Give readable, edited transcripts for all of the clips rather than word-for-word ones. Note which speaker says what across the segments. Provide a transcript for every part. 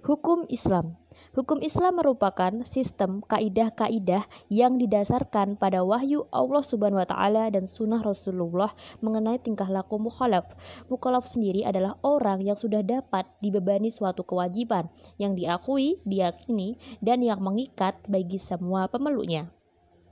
Speaker 1: Hukum Islam. Hukum Islam merupakan sistem kaidah-kaidah yang didasarkan pada wahyu Allah Subhanahu wa taala dan sunnah Rasulullah mengenai tingkah laku mukhalaf. Mukhalaf sendiri adalah orang yang sudah dapat dibebani suatu kewajiban yang diakui, diyakini, dan yang mengikat bagi semua pemeluknya.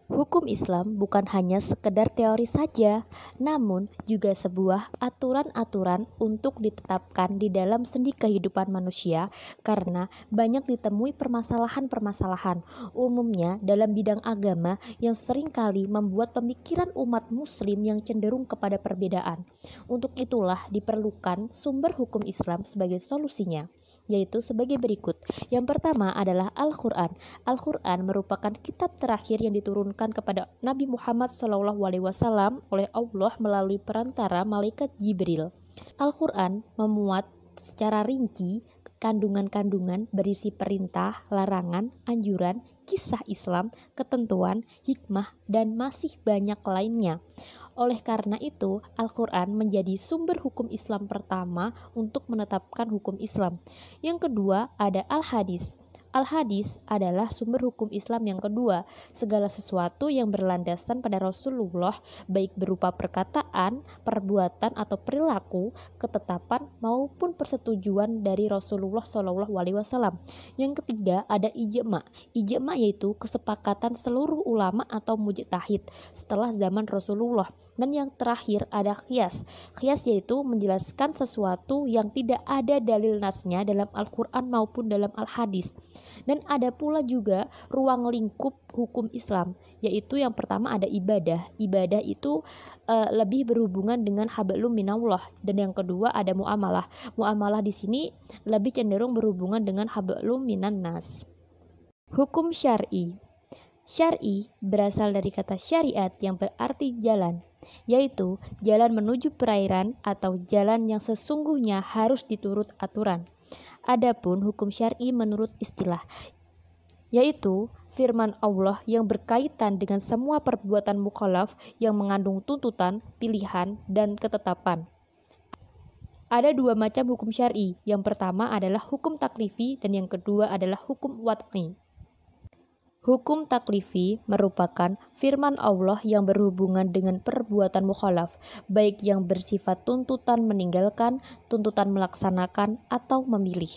Speaker 1: Hukum Islam bukan hanya sekedar teori saja, namun juga sebuah aturan-aturan untuk ditetapkan di dalam sendi kehidupan manusia karena banyak ditemui permasalahan-permasalahan, umumnya dalam bidang agama yang seringkali membuat pemikiran umat muslim yang cenderung kepada perbedaan. Untuk itulah diperlukan sumber hukum Islam sebagai solusinya, yaitu sebagai berikut. Yang pertama adalah Al-Quran. Al-Quran merupakan kitab terakhir yang diturunkan kepada Nabi Muhammad SAW oleh Allah melalui perantara malaikat Jibril. Al-Quran memuat secara rinci kandungan-kandungan berisi perintah, larangan, anjuran, kisah Islam, ketentuan, hikmah, dan masih banyak lainnya. Oleh karena itu, Al-Quran menjadi sumber hukum Islam pertama untuk menetapkan hukum Islam. Yang kedua ada Al-Hadis. Al-Hadis adalah sumber hukum Islam yang kedua. Segala sesuatu yang berlandasan pada Rasulullah, baik berupa perkataan, perbuatan, atau perilaku, ketetapan, maupun persetujuan dari Rasulullah SAW. Yang ketiga ada ijma'. Ijma' yaitu kesepakatan seluruh ulama atau mujtahid setelah zaman Rasulullah. Dan yang terakhir ada qiyas. Qiyas yaitu menjelaskan sesuatu yang tidak ada dalil nasnya dalam Al-Quran maupun dalam Al-Hadis. Dan ada pula juga ruang lingkup hukum Islam, yaitu yang pertama ada ibadah. Ibadah itu lebih berhubungan dengan hablum minallah, dan yang kedua ada muamalah. Muamalah di sini lebih cenderung berhubungan dengan hablum minan nas. Hukum syar'i. Syar'i berasal dari kata syariat yang berarti jalan, yaitu jalan menuju perairan atau jalan yang sesungguhnya harus diturut aturan. Adapun hukum syar'i menurut istilah, yaitu firman Allah yang berkaitan dengan semua perbuatan mukhalaf yang mengandung tuntutan, pilihan, dan ketetapan. Ada dua macam hukum syar'i. Yang pertama adalah hukum taklifi dan yang kedua adalah hukum wad'i. Hukum taklifi merupakan firman Allah yang berhubungan dengan perbuatan mukhalaf, baik yang bersifat tuntutan meninggalkan, tuntutan melaksanakan, atau memilih.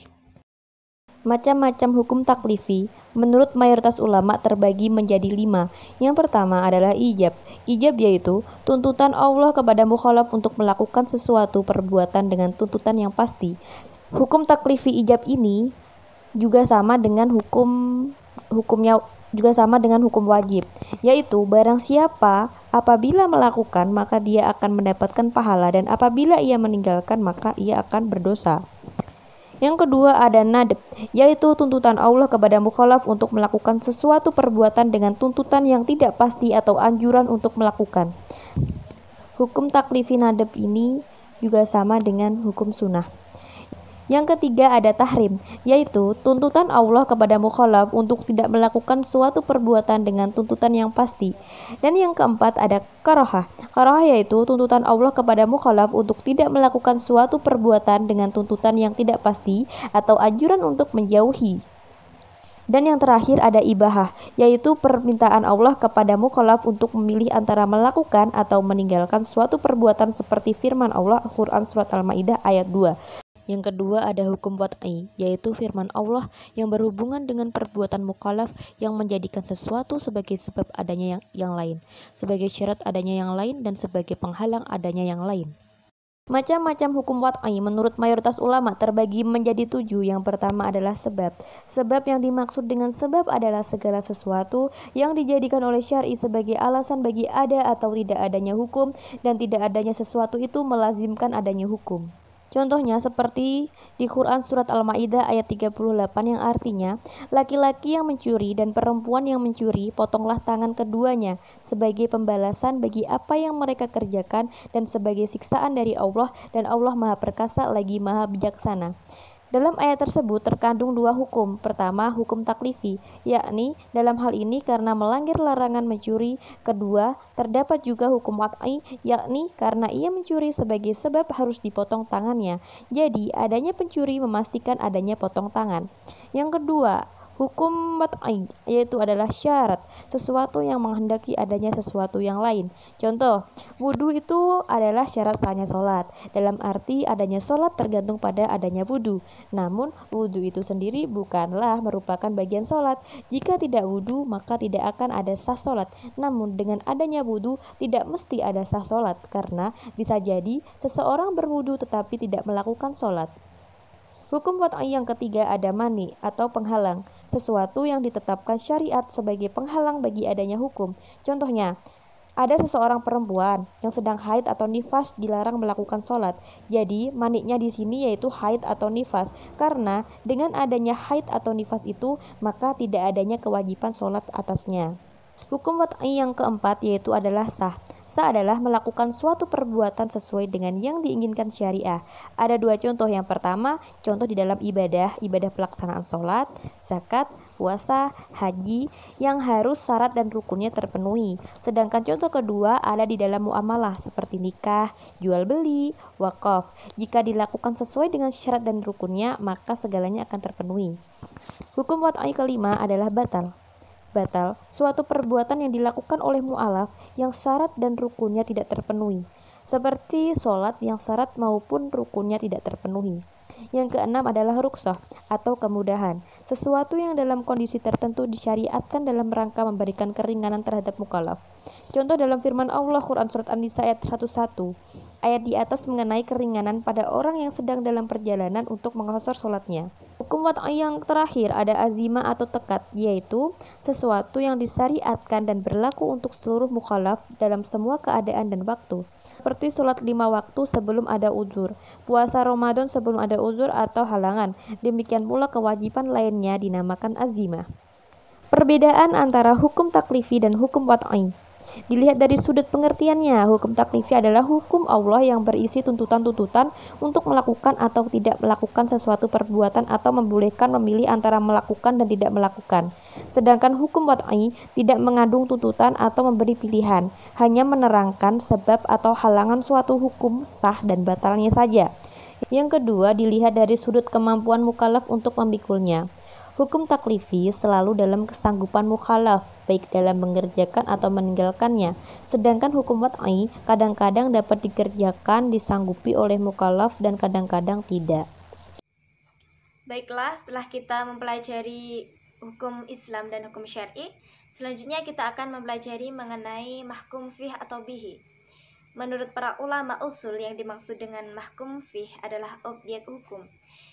Speaker 1: Macam-macam hukum taklifi menurut mayoritas ulama terbagi menjadi 5. Yang pertama adalah ijab. Ijab yaitu tuntutan Allah kepada mukhalaf untuk melakukan sesuatu perbuatan dengan tuntutan yang pasti. Hukum taklifi ijab ini juga sama dengan hukum wajib, yaitu barang siapa apabila melakukan maka dia akan mendapatkan pahala dan apabila ia meninggalkan maka ia akan berdosa. Yang kedua ada nadb, yaitu tuntutan Allah kepada mukhalaf untuk melakukan sesuatu perbuatan dengan tuntutan yang tidak pasti atau anjuran untuk melakukan. Hukum taklifi nadb ini juga sama dengan hukum sunnah. Yang ketiga ada tahrim, yaitu tuntutan Allah kepada mukhalaf untuk tidak melakukan suatu perbuatan dengan tuntutan yang pasti. Dan yang keempat ada karohah. Karohah yaitu tuntutan Allah kepada mukhalaf untuk tidak melakukan suatu perbuatan dengan tuntutan yang tidak pasti atau anjuran untuk menjauhi. Dan yang terakhir ada ibahah, yaitu permintaan Allah kepada mukhalaf untuk memilih antara melakukan atau meninggalkan suatu perbuatan seperti firman Allah Al-Quran Surat Al-Ma'idah ayat 2. Yang kedua ada hukum wad'i, yaitu firman Allah yang berhubungan dengan perbuatan mukhalaf yang menjadikan sesuatu sebagai sebab adanya yang lain, sebagai syarat adanya yang lain, dan sebagai penghalang adanya yang lain. Macam-macam hukum wad'i menurut mayoritas ulama terbagi menjadi 7. Yang pertama adalah sebab. Sebab yang dimaksud dengan sebab adalah segala sesuatu yang dijadikan oleh syar'i sebagai alasan bagi ada atau tidak adanya hukum, dan tidak adanya sesuatu itu melazimkan adanya hukum. Contohnya seperti di Quran Surat Al-Ma'idah ayat 38 yang artinya, laki-laki yang mencuri dan perempuan yang mencuri, potonglah tangan keduanya sebagai pembalasan bagi apa yang mereka kerjakan dan sebagai siksaan dari Allah, dan Allah Maha Perkasa lagi Maha Bijaksana. Dalam ayat tersebut terkandung dua hukum. Pertama, hukum taklifi, yakni dalam hal ini karena melanggar larangan mencuri. Kedua, terdapat juga hukum wat'i, yakni karena ia mencuri sebagai sebab harus dipotong tangannya. Jadi, adanya pencuri memastikan adanya potong tangan. Yang kedua, hukum wat'i, yaitu adalah syarat, sesuatu yang menghendaki adanya sesuatu yang lain. Contoh, wudhu itu adalah syarat sahnya sholat. Dalam arti adanya sholat tergantung pada adanya wudhu. Namun, wudhu itu sendiri bukanlah merupakan bagian sholat. Jika tidak wudhu, maka tidak akan ada sah sholat. Namun, dengan adanya wudhu, tidak mesti ada sah sholat, karena bisa jadi seseorang berwudhu tetapi tidak melakukan sholat. Hukum wat'i yang ketiga ada mani atau penghalang, sesuatu yang ditetapkan syariat sebagai penghalang bagi adanya hukum. Contohnya, ada seseorang perempuan yang sedang haid atau nifas dilarang melakukan sholat. Jadi, maniknya di sini yaitu haid atau nifas. Karena dengan adanya haid atau nifas itu, maka tidak adanya kewajiban sholat atasnya. Hukum wat'i yang keempat yaitu adalah sah. Sah adalah melakukan suatu perbuatan sesuai dengan yang diinginkan syariah. Ada dua contoh. Yang pertama, contoh di dalam ibadah pelaksanaan sholat, zakat, puasa, haji, yang harus syarat dan rukunnya terpenuhi. Sedangkan contoh kedua ada di dalam muamalah seperti nikah, jual beli, wakaf. Jika dilakukan sesuai dengan syarat dan rukunnya, maka segalanya akan terpenuhi. Hukum wat'i kelima adalah batal. Batal, suatu perbuatan yang dilakukan oleh mu'alaf yang syarat dan rukunnya tidak terpenuhi, seperti sholat yang syarat maupun rukunnya tidak terpenuhi. Yang keenam adalah rukhsah atau kemudahan, sesuatu yang dalam kondisi tertentu disyariatkan dalam rangka memberikan keringanan terhadap mukallaf. Contoh dalam firman Allah Quran Surat An-Nisa ayat 101. Ayat di atas mengenai keringanan pada orang yang sedang dalam perjalanan untuk menghasar sholatnya. Hukum wat'i yang terakhir ada azimah atau tekad, yaitu sesuatu yang disyariatkan dan berlaku untuk seluruh mukallaf dalam semua keadaan dan waktu. Seperti sholat 5 waktu sebelum ada uzur, puasa Ramadan sebelum ada uzur atau halangan. Demikian pula kewajiban lainnya dinamakan azimah. Perbedaan antara hukum taklifi dan hukum wat'i. Dilihat dari sudut pengertiannya, hukum taklifi adalah hukum Allah yang berisi tuntutan-tuntutan untuk melakukan atau tidak melakukan sesuatu perbuatan atau membolehkan memilih antara melakukan dan tidak melakukan. Sedangkan hukum wat'i tidak mengandung tuntutan atau memberi pilihan, hanya menerangkan sebab atau halangan suatu hukum sah dan batalnya saja. Yang kedua, dilihat dari sudut kemampuan mukallaf untuk memikulnya. Hukum taklifi selalu dalam kesanggupan mukallaf, baik dalam mengerjakan atau meninggalkannya. Sedangkan hukum wat'i kadang-kadang dapat dikerjakan, disanggupi oleh mukallaf dan kadang-kadang tidak.
Speaker 2: Baiklah, setelah kita mempelajari hukum Islam dan hukum syar'i, selanjutnya kita akan mempelajari mengenai mahkum fih atau bihi. Menurut para ulama usul, yang dimaksud dengan mahkum fih adalah objek hukum,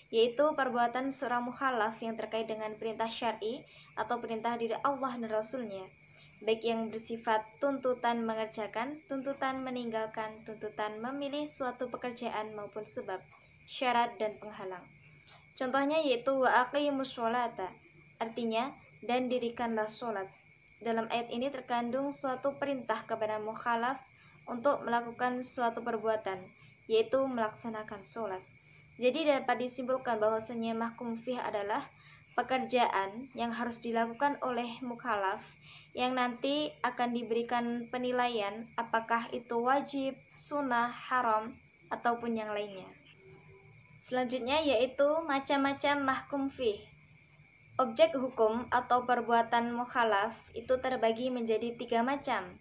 Speaker 2: yaitu perbuatan seorang mukhalaf yang terkait dengan perintah syar'i atau perintah dari Allah dan Rasulnya, baik yang bersifat tuntutan mengerjakan, tuntutan meninggalkan, tuntutan memilih suatu pekerjaan maupun sebab, syarat dan penghalang. Contohnya yaitu wa aqimus sholata, artinya dan dirikanlah sholat. Dalam ayat ini terkandung suatu perintah kepada mukhalaf untuk melakukan suatu perbuatan, yaitu melaksanakan sholat. Jadi dapat disimpulkan bahwasanya mahkum fih adalah pekerjaan yang harus dilakukan oleh mukhalaf yang nanti akan diberikan penilaian apakah itu wajib, sunnah, haram, ataupun yang lainnya. Selanjutnya yaitu macam-macam mahkum fih. Objek hukum atau perbuatan mukhalaf itu terbagi menjadi 3 macam,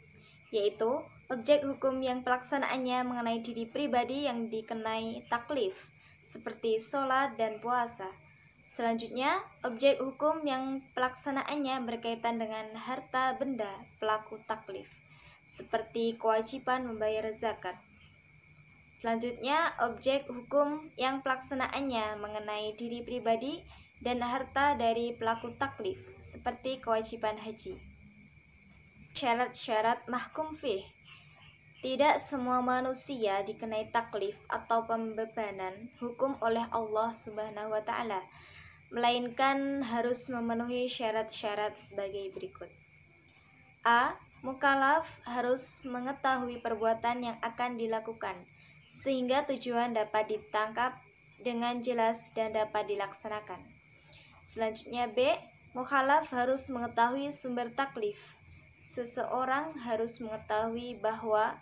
Speaker 2: yaitu objek hukum yang pelaksanaannya mengenai diri pribadi yang dikenai taklif, seperti sholat dan puasa. Selanjutnya, objek hukum yang pelaksanaannya berkaitan dengan harta benda pelaku taklif, seperti kewajiban membayar zakat. Selanjutnya, objek hukum yang pelaksanaannya mengenai diri pribadi dan harta dari pelaku taklif, seperti kewajiban haji. Syarat-syarat mahkum fih. Tidak semua manusia dikenai taklif atau pembebanan hukum oleh Allah Subhanahu wa Ta'ala, melainkan harus memenuhi syarat-syarat sebagai berikut. A. Mukallaf harus mengetahui perbuatan yang akan dilakukan, sehingga tujuan dapat ditangkap dengan jelas dan dapat dilaksanakan. Selanjutnya B. Mukhalaf harus mengetahui sumber taklif. Seseorang harus mengetahui bahwa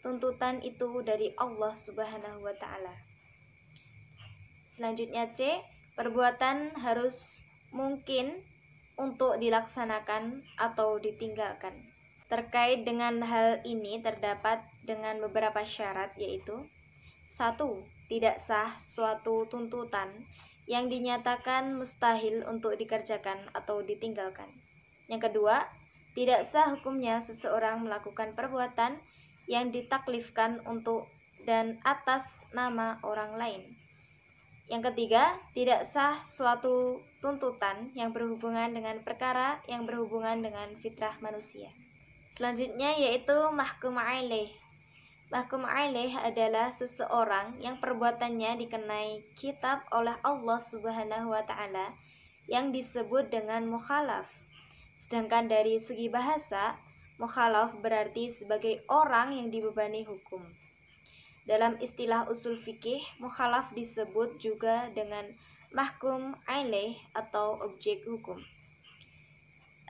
Speaker 2: tuntutan itu dari Allah Subhanahu wa Ta'ala. Selanjutnya C. Perbuatan harus mungkin untuk dilaksanakan atau ditinggalkan. Terkait dengan hal ini terdapat dengan beberapa syarat, yaitu 1. Tidak sah suatu tuntutan yang dinyatakan mustahil untuk dikerjakan atau ditinggalkan. Yang kedua, tidak sah hukumnya seseorang melakukan perbuatan yang ditaklifkan untuk dan atas nama orang lain. Yang ketiga, tidak sah suatu tuntutan yang berhubungan dengan perkara yang berhubungan dengan fitrah manusia. Selanjutnya yaitu mahkum alaih. Mahkum alaih adalah seseorang yang perbuatannya dikenai kitab oleh Allah Subhanahu wa Ta'ala yang disebut dengan mukhalaf. Sedangkan dari segi bahasa, mukhalaf berarti sebagai orang yang dibebani hukum. Dalam istilah usul fikih, mukhalaf disebut juga dengan mahkum alaih atau objek hukum.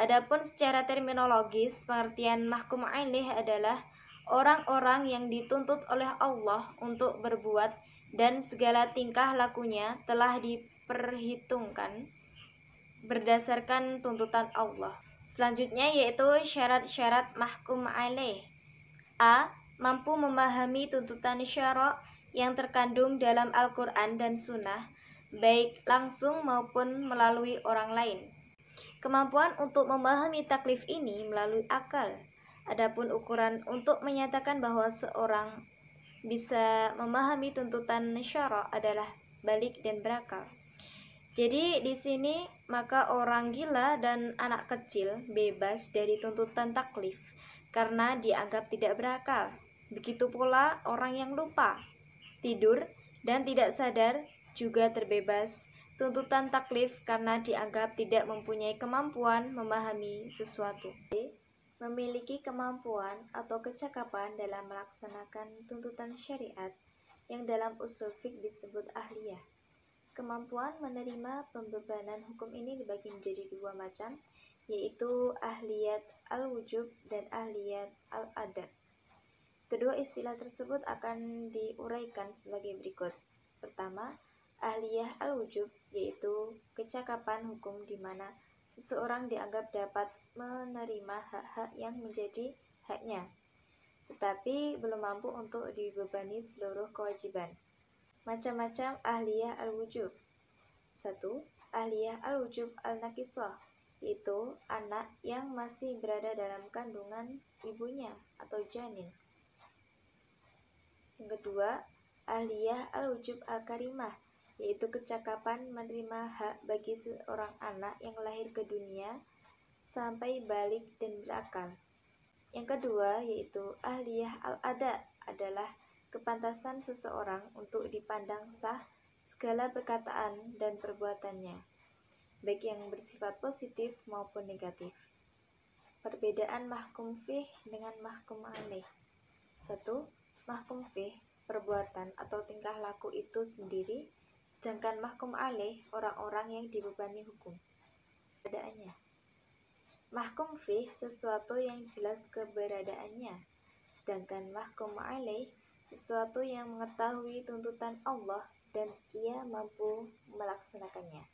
Speaker 2: Adapun secara terminologis, pengertian mahkum alaih adalah orang-orang yang dituntut oleh Allah untuk berbuat dan segala tingkah lakunya telah diperhitungkan berdasarkan tuntutan Allah. Selanjutnya yaitu syarat-syarat mahkum alaih. A. Mampu memahami tuntutan syara' yang terkandung dalam Al-Quran dan Sunnah, baik langsung maupun melalui orang lain. Kemampuan untuk memahami taklif ini melalui akal. Adapun ukuran untuk menyatakan bahwa seorang bisa memahami tuntutan syara' adalah balik dan berakal. Jadi di sini maka orang gila dan anak kecil bebas dari tuntutan taklif karena dianggap tidak berakal. Begitu pula orang yang lupa, tidur, dan tidak sadar juga terbebas tuntutan taklif karena dianggap tidak mempunyai kemampuan memahami sesuatu. Memiliki kemampuan atau kecakapan dalam melaksanakan tuntutan syariat yang dalam usul fiqh disebut ahliyah. Kemampuan menerima pembebanan hukum ini dibagi menjadi dua macam, yaitu ahliyat al-wujub dan ahliyat al-adat. Kedua istilah tersebut akan diuraikan sebagai berikut. Pertama, ahliyah al-wujub, yaitu kecakapan hukum di mana seseorang dianggap dapat menerima hak-hak yang menjadi haknya, tetapi belum mampu untuk dibebani seluruh kewajiban. Macam-macam ahliyah al-wujub. 1. Ahliyah al-wujub al-nakisah, yaitu anak yang masih berada dalam kandungan ibunya atau janin. Yang kedua, ahliyah al-wujub al-karimah, yaitu kecakapan menerima hak bagi seorang anak yang lahir ke dunia sampai balik dan berakal. Yang kedua yaitu ahliyah al-ada, adalah kepantasan seseorang untuk dipandang sah segala perkataan dan perbuatannya, baik yang bersifat positif maupun negatif. Perbedaan mahkum fih dengan mahkum alaih. 1. Mahkum fih, perbuatan atau tingkah laku itu sendiri, sedangkan mahkum alaih, orang-orang yang dibebani hukum. Perbedaannya, mahkum fih sesuatu yang jelas keberadaannya, sedangkan mahkum alaih sesuatu yang mengetahui tuntutan Allah dan ia mampu melaksanakannya.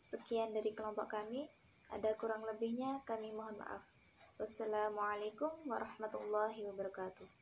Speaker 2: Sekian dari kelompok kami, ada kurang lebihnya kami mohon maaf. Wassalamualaikum warahmatullahi wabarakatuh.